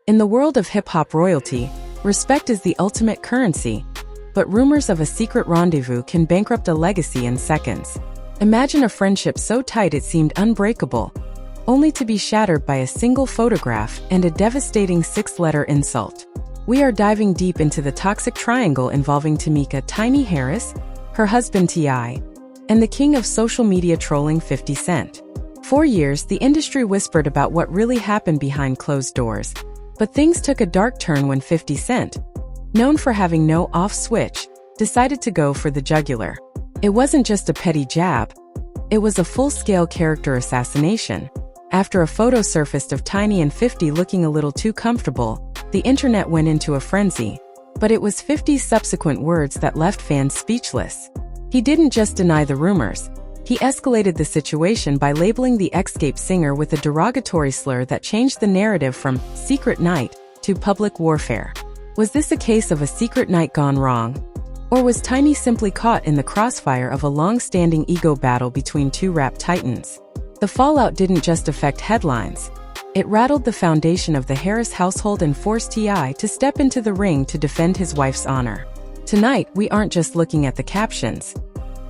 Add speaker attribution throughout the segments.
Speaker 1: In the world of hip-hop royalty, respect is the ultimate currency, but rumors of a secret rendezvous can bankrupt a legacy in seconds. Imagine a friendship so tight it seemed unbreakable, only to be shattered by a single photograph and a devastating six-letter insult. We are diving deep into the toxic triangle involving Tameka "Tiny" Harris, her husband T.I., and the king of social media trolling 50 Cent. For years, the industry whispered about what really happened behind closed doors. But things took a dark turn when 50 Cent, known for having no off switch, decided to go for the jugular. It wasn't just a petty jab. It was a full-scale character assassination. After a photo surfaced of Tiny and 50 looking a little too comfortable, the internet went into a frenzy. But it was 50's subsequent words that left fans speechless. He didn't just deny the rumors. He escalated the situation by labeling the Escape singer with a derogatory slur that changed the narrative from secret night to public warfare. Was this a case of a secret night gone wrong? Or was Tiny simply caught in the crossfire of a long-standing ego battle between two rap titans? The fallout didn't just affect headlines. It rattled the foundation of the Harris household and forced T.I. to step into the ring to defend his wife's honor. Tonight, we aren't just looking at the captions.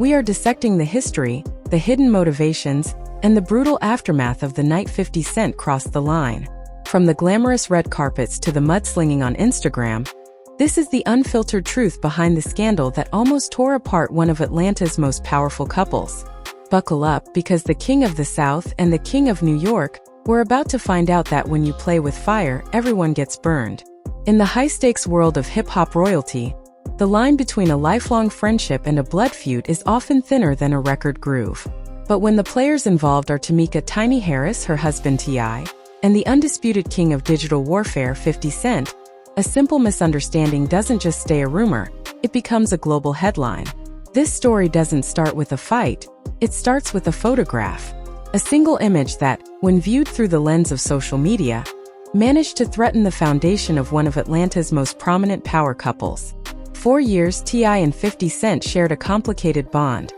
Speaker 1: We are dissecting the history, the hidden motivations, and the brutal aftermath of the night 50 Cent crossed the line. From the glamorous red carpets to the mudslinging on Instagram, this is the unfiltered truth behind the scandal that almost tore apart one of Atlanta's most powerful couples. Buckle up, because the King of the South and the King of New York, we're about to find out that when you play with fire, everyone gets burned. In the high-stakes world of hip-hop royalty, the line between a lifelong friendship and a blood feud is often thinner than a record groove. But when the players involved are Tameka "Tiny" Harris, her husband T.I., and the undisputed king of digital warfare 50 Cent, a simple misunderstanding doesn't just stay a rumor, it becomes a global headline. This story doesn't start with a fight, it starts with a photograph. A single image that, when viewed through the lens of social media, managed to threaten the foundation of one of Atlanta's most prominent power couples. For years, T.I. and 50 Cent shared a complicated bond,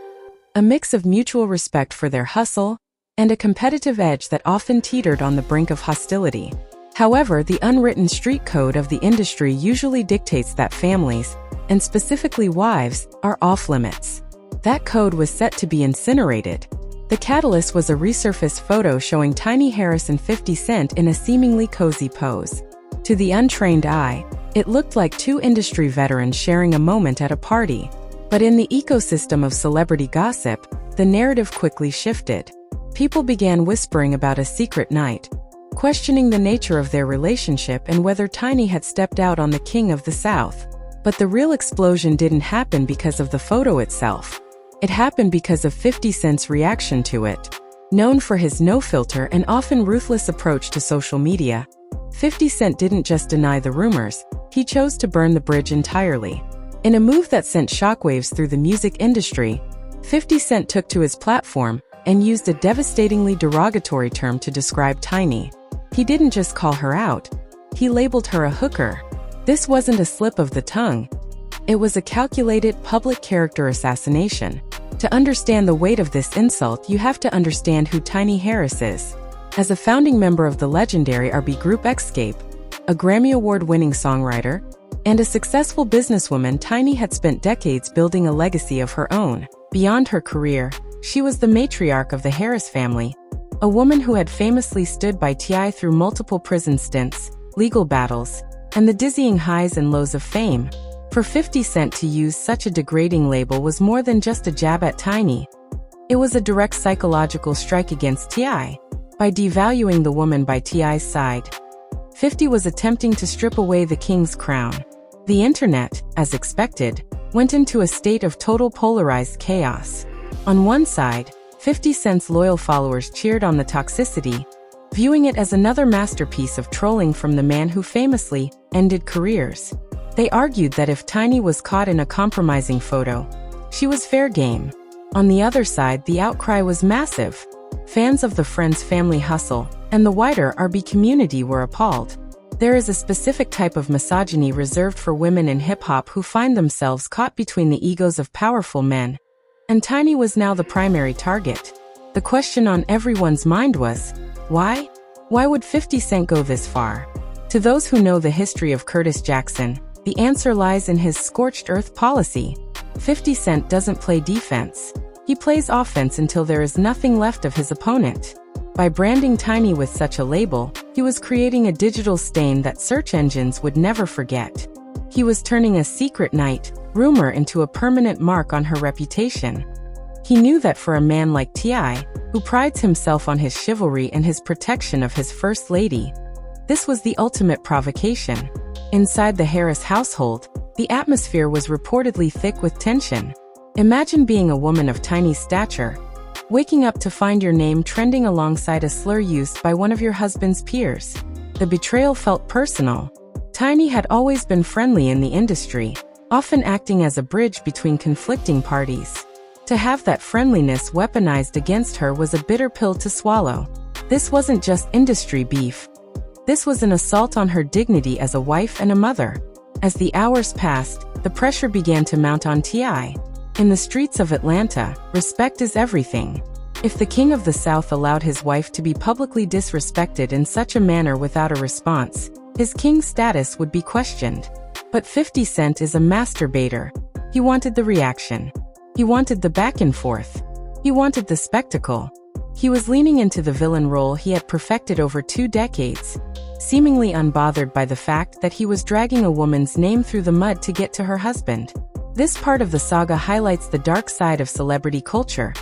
Speaker 1: a mix of mutual respect for their hustle and a competitive edge that often teetered on the brink of hostility. However, the unwritten street code of the industry usually dictates that families, and specifically wives, are off-limits. That code was set to be incinerated. The catalyst was a resurfaced photo showing Tiny Harris and 50 Cent in a seemingly cozy pose. To the untrained eye, it looked like two industry veterans sharing a moment at a party. But in the ecosystem of celebrity gossip, the narrative quickly shifted. People began whispering about a secret night, questioning the nature of their relationship and whether Tiny had stepped out on the King of the South. But the real explosion didn't happen because of the photo itself. It happened because of 50 Cent's reaction to it. Known for his no-filter and often ruthless approach to social media, 50 Cent didn't just deny the rumors, he chose to burn the bridge entirely. In a move that sent shockwaves through the music industry, 50 Cent took to his platform and used a devastatingly derogatory term to describe Tiny. He didn't just call her out, he labeled her a hooker. This wasn't a slip of the tongue. It was a calculated public character assassination. To understand the weight of this insult, you have to understand who Tiny Harris is. As a founding member of the legendary R&B group Escape, a Grammy Award-winning songwriter, and a successful businesswoman, Tiny had spent decades building a legacy of her own. Beyond her career, she was the matriarch of the Harris family, a woman who had famously stood by T.I. through multiple prison stints, legal battles, and the dizzying highs and lows of fame. For 50 Cent to use such a degrading label was more than just a jab at Tiny. It was a direct psychological strike against T.I. By devaluing the woman by T.I.'s side, 50 was attempting to strip away the king's crown. The internet, as expected, went into a state of total polarized chaos. On one side, 50 Cent's loyal followers cheered on the toxicity, viewing it as another masterpiece of trolling from the man who famously ended careers. They argued that if Tiny was caught in a compromising photo, she was fair game. On the other side, the outcry was massive. Fans of the Friends family hustle and the wider R&B community were appalled. There is a specific type of misogyny reserved for women in hip-hop who find themselves caught between the egos of powerful men. And Tiny was now the primary target. The question on everyone's mind was, why? Why would 50 Cent go this far? To those who know the history of Curtis Jackson, the answer lies in his scorched earth policy. 50 Cent doesn't play defense. He plays offense until there is nothing left of his opponent. By branding Tiny with such a label, he was creating a digital stain that search engines would never forget. He was turning a secret night rumor into a permanent mark on her reputation. He knew that for a man like T.I., who prides himself on his chivalry and his protection of his first lady, this was the ultimate provocation. Inside the Harris household, the atmosphere was reportedly thick with tension. Imagine being a woman of tiny stature, waking up to find your name trending alongside a slur used by one of your husband's peers. The betrayal felt personal. Tiny had always been friendly in the industry, often acting as a bridge between conflicting parties. To have that friendliness weaponized against her was a bitter pill to swallow. This wasn't just industry beef. This was an assault on her dignity as a wife and a mother. As the hours passed, the pressure began to mount on T.I. In the streets of Atlanta, respect is everything. If the king of the South allowed his wife to be publicly disrespected in such a manner without a response, his king status would be questioned. But 50 Cent is a masturbator. He wanted the reaction. He wanted the back and forth. He wanted the spectacle. He was leaning into the villain role he had perfected over 2 decades, seemingly unbothered by the fact that he was dragging a woman's name through the mud to get to her husband. This part of the saga highlights the dark side of celebrity culture.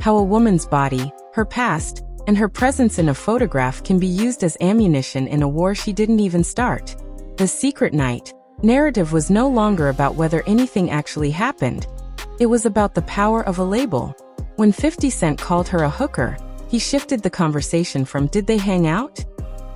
Speaker 1: How a woman's body, her past, and her presence in a photograph can be used as ammunition in a war she didn't even start. The Secret Night narrative was no longer about whether anything actually happened. It was about the power of a label. When 50 Cent called her a hooker, he shifted the conversation from "did they hang out?"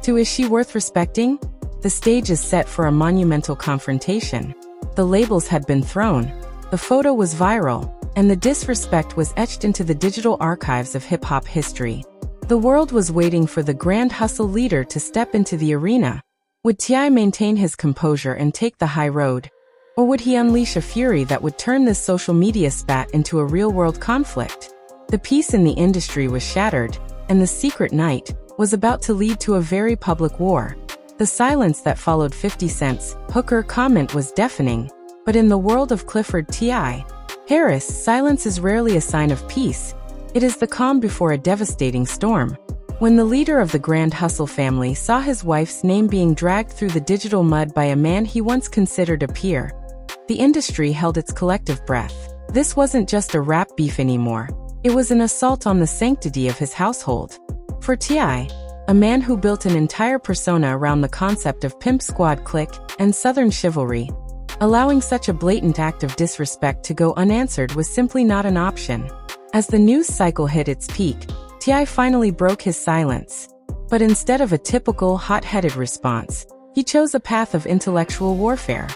Speaker 1: to "is she worth respecting?" The stage is set for a monumental confrontation. The labels had been thrown, the photo was viral, and the disrespect was etched into the digital archives of hip-hop history. The world was waiting for the grand hustle leader to step into the arena. Would T.I. maintain his composure and take the high road? Or would he unleash a fury that would turn this social media spat into a real-world conflict? The peace in the industry was shattered, and the secret night was about to lead to a very public war. The silence that followed 50 Cent's hooker comment was deafening, but in the world of Clifford T.I. Harris, silence is rarely a sign of peace. It is the calm before a devastating storm. When the leader of the Grand Hustle family saw his wife's name being dragged through the digital mud by a man he once considered a peer, the industry held its collective breath. This wasn't just a rap beef anymore. It was an assault on the sanctity of his household. For T.I., a man who built an entire persona around the concept of pimp squad clique and Southern chivalry, allowing such a blatant act of disrespect to go unanswered was simply not an option. As the news cycle hit its peak, T.I. finally broke his silence. But instead of a typical hot-headed response, he chose a path of intellectual warfare.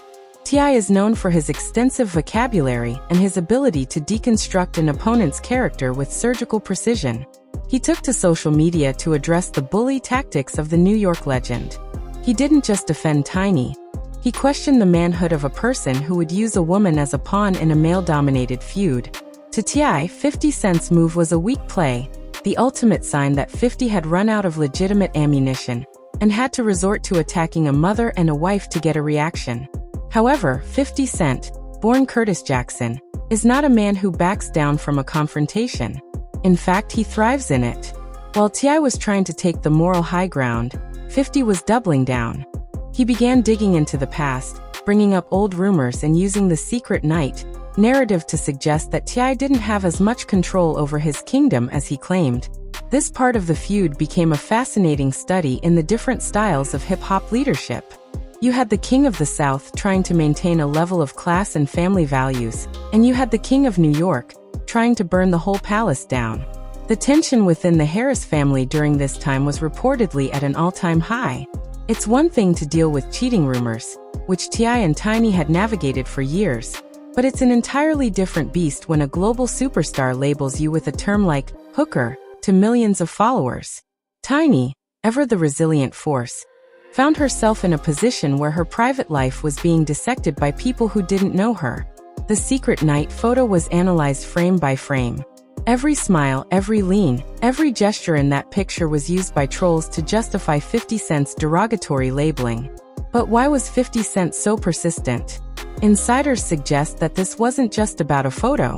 Speaker 1: T.I. is known for his extensive vocabulary and his ability to deconstruct an opponent's character with surgical precision. He took to social media to address the bully tactics of the New York legend. He didn't just defend Tiny. He questioned the manhood of a person who would use a woman as a pawn in a male-dominated feud. To T.I., 50 Cent's move was a weak play, the ultimate sign that 50 had run out of legitimate ammunition and had to resort to attacking a mother and a wife to get a reaction. However, 50 Cent, born Curtis Jackson, is not a man who backs down from a confrontation. In fact, he thrives in it. While T.I. was trying to take the moral high ground, 50 was doubling down. He began digging into the past, bringing up old rumors and using the secret night narrative to suggest that T.I. didn't have as much control over his kingdom as he claimed. This part of the feud became a fascinating study in the different styles of hip-hop leadership. You had the king of the South trying to maintain a level of class and family values, and you had the king of New York trying to burn the whole palace down. The tension within the Harris family during this time was reportedly at an all-time high. It's one thing to deal with cheating rumors, which T.I. and Tiny had navigated for years, but it's an entirely different beast when a global superstar labels you with a term like hooker to millions of followers. Tiny, ever the resilient force, found herself in a position where her private life was being dissected by people who didn't know her. The secret night photo was analyzed frame by frame. Every smile, every lean, every gesture in that picture was used by trolls to justify 50 Cent's derogatory labeling. But why was 50 Cent so persistent? Insiders suggest that this wasn't just about a photo.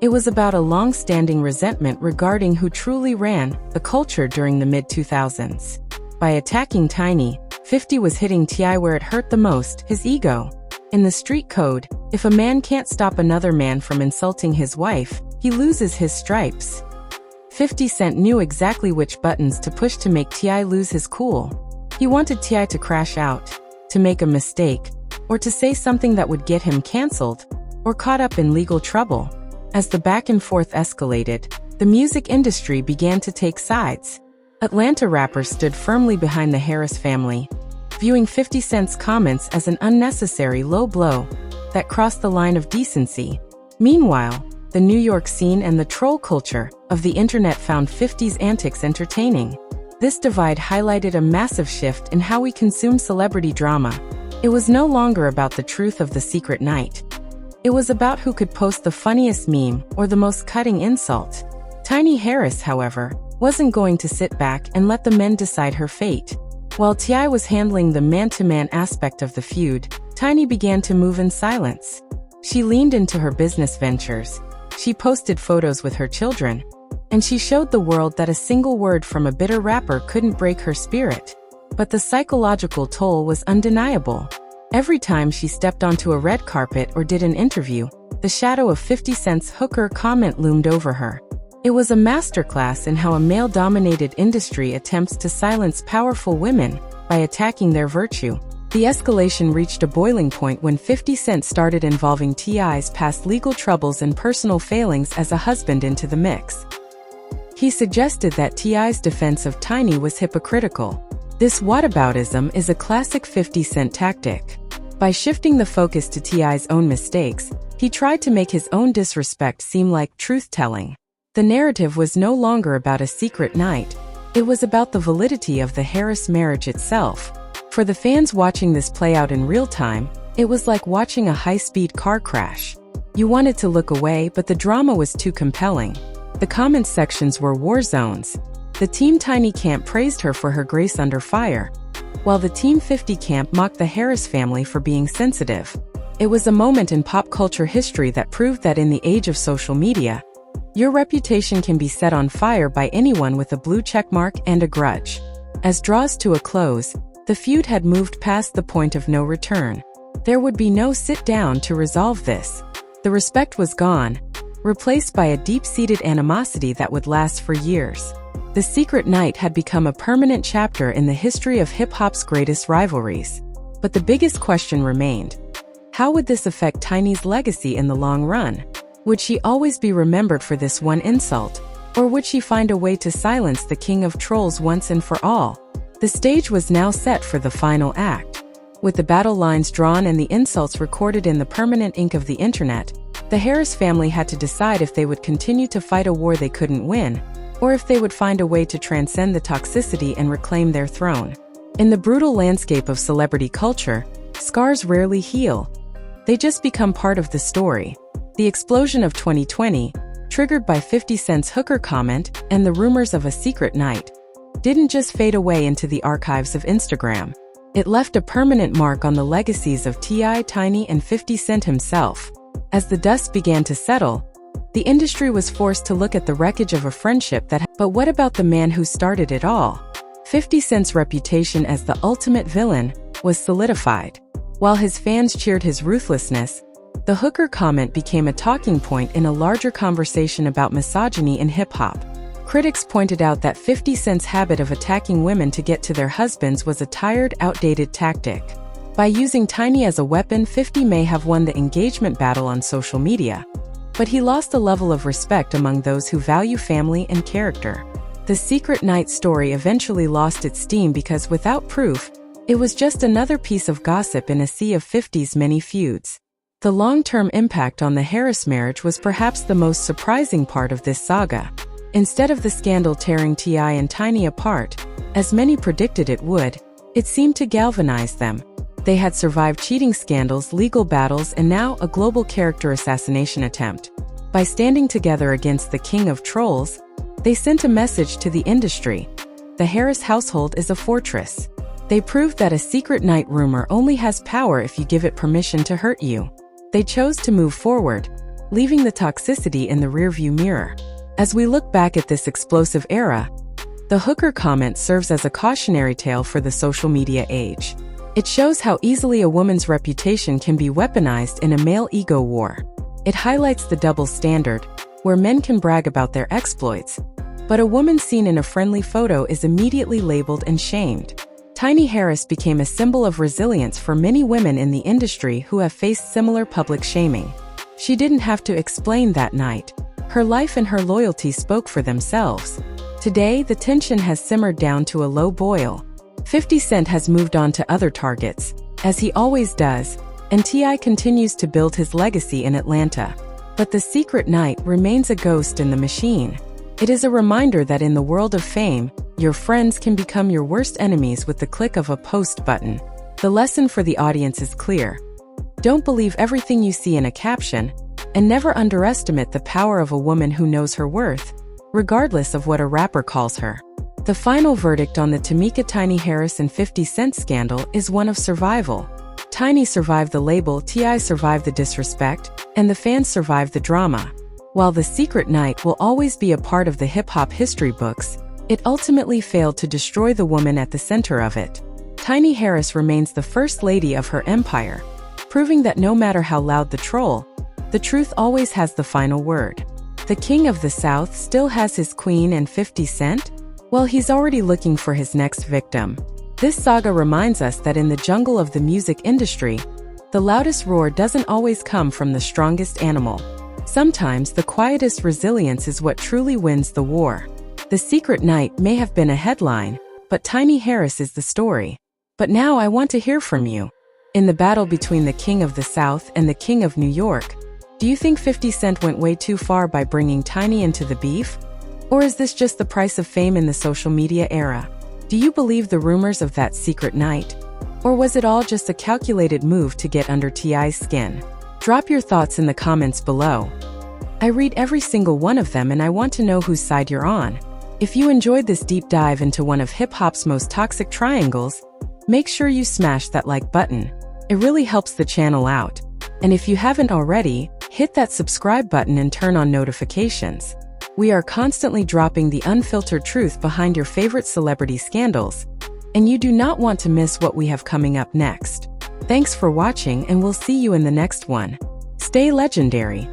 Speaker 1: It was about a long-standing resentment regarding who truly ran the culture during the mid-2000s. By attacking Tiny, 50 was hitting T.I. where it hurt the most, his ego. In the street code, if a man can't stop another man from insulting his wife, he loses his stripes. 50 Cent knew exactly which buttons to push to make T.I. lose his cool. He wanted T.I. to crash out, to make a mistake, or to say something that would get him canceled, or caught up in legal trouble. As the back and forth escalated, the music industry began to take sides. Atlanta rappers stood firmly behind the Harris family, viewing 50 Cent's comments as an unnecessary low blow that crossed the line of decency. Meanwhile, the New York scene and the troll culture of the internet found 50's antics entertaining. This divide highlighted a massive shift in how we consume celebrity drama. It was no longer about the truth of the secret night. It was about who could post the funniest meme or the most cutting insult. Tiny Harris, however, wasn't going to sit back and let the men decide her fate. While T.I. was handling the man-to-man aspect of the feud, Tiny began to move in silence. She leaned into her business ventures. She posted photos with her children. And she showed the world that a single word from a bitter rapper couldn't break her spirit. But the psychological toll was undeniable. Every time she stepped onto a red carpet or did an interview, the shadow of 50 Cent's hooker comment loomed over her. It was a masterclass in how a male-dominated industry attempts to silence powerful women by attacking their virtue. The escalation reached a boiling point when 50 Cent started involving T.I.'s past legal troubles and personal failings as a husband into the mix. He suggested that T.I.'s defense of Tiny was hypocritical. This whataboutism is a classic 50 Cent tactic. By shifting the focus to T.I.'s own mistakes, he tried to make his own disrespect seem like truth-telling. The narrative was no longer about a secret night. It was about the validity of the Harris marriage itself. For the fans watching this play out in real time, it was like watching a high-speed car crash. You wanted to look away, but the drama was too compelling. The comment sections were war zones. The Team Tiny camp praised her for her grace under fire, while the Team 50 camp mocked the Harris family for being sensitive. It was a moment in pop culture history that proved that in the age of social media, your reputation can be set on fire by anyone with a blue checkmark and a grudge. As draws to a close, the feud had moved past the point of no return. There would be no sit down to resolve this. The respect was gone, replaced by a deep-seated animosity that would last for years. The secret night had become a permanent chapter in the history of hip-hop's greatest rivalries. But the biggest question remained: how would this affect Tiny's legacy in the long run? Would she always be remembered for this one insult? Or would she find a way to silence the king of trolls once and for all? The stage was now set for the final act. With the battle lines drawn and the insults recorded in the permanent ink of the internet, the Harris family had to decide if they would continue to fight a war they couldn't win, or if they would find a way to transcend the toxicity and reclaim their throne. In the brutal landscape of celebrity culture, scars rarely heal. They just become part of the story. The explosion of 2020, triggered by 50 Cent's hooker comment and the rumors of a secret night, didn't just fade away into the archives of Instagram. It left a permanent mark on the legacies of T.I., Tiny, and 50 Cent himself. As the dust began to settle, the industry was forced to look at the wreckage of a friendship but what about the man who started it all? 50 Cent's reputation as the ultimate villain was solidified. While his fans cheered his ruthlessness, the hooker comment became a talking point in a larger conversation about misogyny in hip-hop. Critics pointed out that 50 Cent's habit of attacking women to get to their husbands was a tired, outdated tactic. By using Tiny as a weapon, 50 may have won the engagement battle on social media. But he lost a level of respect among those who value family and character. The secret night story eventually lost its steam because without proof, it was just another piece of gossip in a sea of 50's many feuds. The long-term impact on the Harris marriage was perhaps the most surprising part of this saga. Instead of the scandal tearing T.I. and Tiny apart, as many predicted it would, it seemed to galvanize them. They had survived cheating scandals, legal battles, and now a global character assassination attempt. By standing together against the king of trolls, they sent a message to the industry. The Harris household is a fortress. They proved that a secret night rumor only has power if you give it permission to hurt you. They chose to move forward, leaving the toxicity in the rearview mirror. As we look back at this explosive era, the hooker comment serves as a cautionary tale for the social media age. It shows how easily a woman's reputation can be weaponized in a male ego war. It highlights the double standard, where men can brag about their exploits, but a woman seen in a friendly photo is immediately labeled and shamed. Tiny Harris became a symbol of resilience for many women in the industry who have faced similar public shaming. She didn't have to explain that night. Her life and her loyalty spoke for themselves. Today, the tension has simmered down to a low boil. 50 Cent has moved on to other targets, as he always does, and T.I. continues to build his legacy in Atlanta. But the secret night remains a ghost in the machine. It is a reminder that in the world of fame, your friends can become your worst enemies with the click of a post button. The lesson for the audience is clear. Don't believe everything you see in a caption, and never underestimate the power of a woman who knows her worth, regardless of what a rapper calls her. The final verdict on the Tameka Tiny Harris and 50 Cent scandal is one of survival. Tiny survived the label, T.I. survived the disrespect, and the fans survived the drama. While the secret night will always be a part of the hip-hop history books, it ultimately failed to destroy the woman at the center of it. Tiny Harris remains the first lady of her empire, proving that no matter how loud the troll, the truth always has the final word. The king of the South still has his queen and 50 Cent? Well, he's already looking for his next victim. This saga reminds us that in the jungle of the music industry, the loudest roar doesn't always come from the strongest animal. Sometimes the quietest resilience is what truly wins the war. The secret night may have been a headline, but Tiny Harris is the story. But now I want to hear from you. In the battle between the king of the South and the king of New York, do you think 50 Cent went way too far by bringing Tiny into the beef? Or is this just the price of fame in the social media era? Do you believe the rumors of that secret night? Or was it all just a calculated move to get under T.I.'s skin? Drop your thoughts in the comments below. I read every single one of them and I want to know whose side you're on. If you enjoyed this deep dive into one of hip-hop's most toxic triangles, make sure you smash that like button. It really helps the channel out. And if you haven't already, hit that subscribe button and turn on notifications. We are constantly dropping the unfiltered truth behind your favorite celebrity scandals, and you do not want to miss what we have coming up next. Thanks for watching and we'll see you in the next one. Stay legendary.